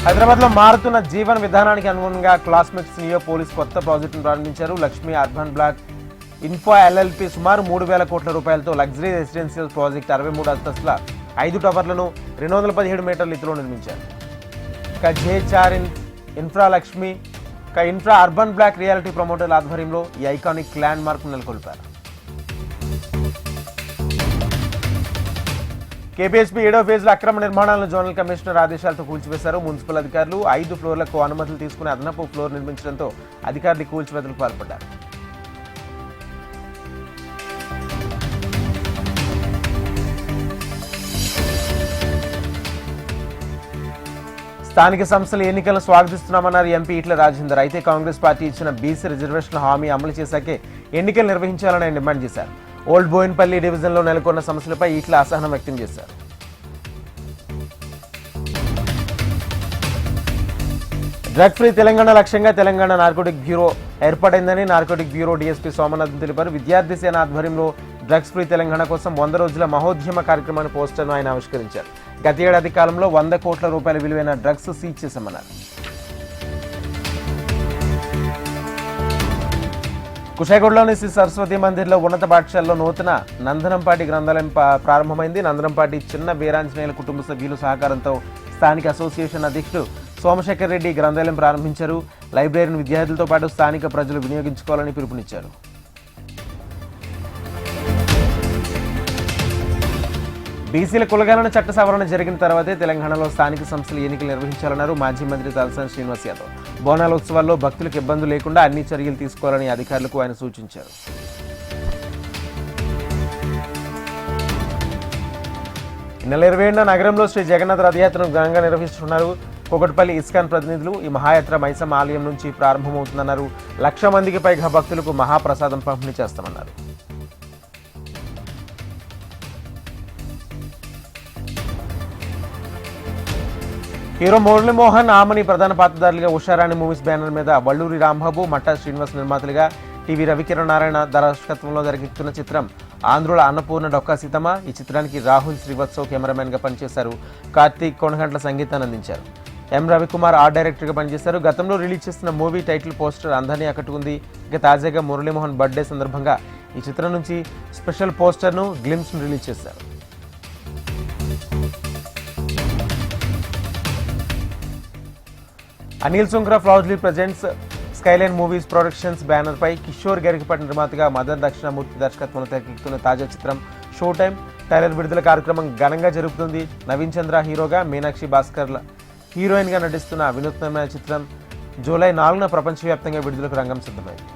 హైదరాబాద్లో మారుతున్న జీవన విధానానికి అనుగుణంగా క్లాస్మేట్స్ నియో పోలీస్ కొత్త ప్రాజెక్టును ప్రారంభించారు. Lakshmi urban block info LLP సుమారు 3,000 కోట్ల రూపాయలతో లగ్జరీ రెసిడెన్షియల్ ప్రాజెక్ట్ 63 అంతస్తుల 5 టవర్లను 217 మీటర్ల ఎత్తులో నిర్మించారు. జే4 infra Lakshmi infra urban block reality ప్రమోటర్ల ఆధ్వర్యంలో ఈ ఐకానిక్ ల్యాండ్ మార్క్ నెలకొల్పారు. కేపీహెచ్పీ 7వ ఫేజ్లో అక్రమ నిర్మాణాలను జోనల్ కమిషనర్ ఆదేశాలతో కూల్చివేశారు. మున్సిపల్ అధికారులు 5 ఫ్లోర్లకు అనుమతులు తీసుకుని అదనపు ఫ్లోర్ నిర్మించడంతో అధికారులు కూల్చివేతలకు పాల్పడ్డారు. స్థానిక సంస్థల ఎన్నికలను స్వాగతిస్తున్నామన్నారు ఎంపీ ఈటెల రాజేందర్. అయితే కాంగ్రెస్ పార్టీ ఇచ్చిన బీసీ రిజర్వేషన్ హామీ అమలు చేశాకే ఎన్నికలు నిర్వహించాలని ఆయన డిమాండ్ చేశారు. ఓల్డ్ బోయిన్పల్లి డివిజన్లో నెలకొన్న సమస్యలపై ఈటెల అసహనం వ్యక్తం చేశారు. డ్రగ్ ఫ్రీ తెలంగాణ లక్ష్యంగా తెలంగాణ నార్కోటిక్ బ్యూరో ఏర్పడిందని నార్కోటిక్ బ్యూరో డీఎస్పీ సోమనాథ్ తెలిపారు. విద్యార్థి సేన ఆధ్వర్యంలో డ్రగ్స్ ఫ్రీ తెలంగాణ కోసం 100 రోజుల మహోద్యమ కార్యక్రమాన్ని పోస్టర్ను ఆయన ఆవిష్కరించారు. గత ఏడాది కాలంలో 100 కోట్ల రూపాయల విలువైన డ్రగ్స్ సీజ్ చేశామన్నారు. కుషాయిగూడలోని శ్రీ సరస్వతి మందిర్లో ఉన్నత పాఠశాలలో నూతన నందనంపాటి గ్రంథాలయం ప్రారంభమైంది. నందనంపాటి చిన్న వీరాంజనేయుల కుటుంబ సభ్యుల సహకారంతో స్థానిక అసోసియేషన్ అధ్యక్షుడు సోమశేఖర్ రెడ్డి గ్రంథాలయం ప్రారంభించారు. లైబ్రరీని విద్యార్థులతో పాటు స్థానిక ప్రజలు వినియోగించుకోవాలని పిలుపునిచ్చారు. బీసీల కులగణన చట్ట సవరణ జరిగిన తర్వాతే తెలంగాణలో స్థానిక సంస్థల ఎన్నికలు నిర్వహించాలన్నారు మాజీ మంత్రి తలసాని శ్రీనివాస్ యాదవ్. బోనాల ఉత్సవాల్లో భక్తులకు ఇబ్బందులు లేకుండా అన్ని చర్యలు తీసుకోవాలని అధికారులకు ఆయన సూచించారు. ఈ నెల 27న నగరంలో శ్రీ జగన్నాథ్ రథయాత్రను ఘనంగా నిర్వహిస్తున్నారు. కోకట్పల్లి ఇస్కాన్ ప్రతినిధులు ఈ మహాయాత్ర మైసమ్మ ఆలయం నుంచి ప్రారంభమవుతుందన్నారు. 1,00,000 మందికి పైగా భక్తులకు మహాప్రసాదం పంపిణీ చేస్తామన్నారు. హీరో మురళీమోహన్ ఆమని ప్రధాన పాత్రధారులుగా ఉషారాణి మూవీస్ బ్యానర్ మీద వల్లూరి రాంబాబు మట్టా శ్రీనివాస్ నిర్మాతలుగా టీవీ రవికిరణ్ నారాయణ దర్శకత్వంలో తెరకెక్కుతున్న చిత్రం ఆంధ్రుల అన్నపూర్ణ డొక్కా సీతమ్మ. ఈ చిత్రానికి రాహుల్ శ్రీవత్సవ్ కెమెరామెన్గా పనిచేశారు. కార్తీక్ కొనగంట్ల సంగీతాన్ని అందించారు. ఎం రవికుమార్ ఆర్ట్ డైరెక్టర్గా పనిచేశారు. గతంలో రిలీజ్ చేసిన మూవీ టైటిల్ పోస్టర్ అందరినీ ఆకట్టుకుంది. ఇక తాజాగా మురళీమోహన్ బర్త్డే సందర్భంగా ఈ చిత్రం నుంచి స్పెషల్ పోస్టర్ను గ్లిమ్స్ను రిలీజ్ చేశారు. Anil Sunkara proudly presents skyline movies productions banner పై కిషోర్ గరికపాటి నిర్మాతగా మదన్ దక్షిణామూర్తి దర్శకత్వంలో తెరకెక్కుతున్న తాజా చిత్రం షో టైం ట్రైలర్ విడుదల కార్యక్రమం ఘనంగా జరుగుతుంది. నవీన్ చంద్ర హీరోగా, మీనాక్షి భాస్కర్ హీరోయిన్గా నటిస్తున్న వినూత్నమైన చిత్రం జూలై 4న ప్రపంచవ్యాప్తంగా విడుదలకు రంగం సిద్ధమైంది.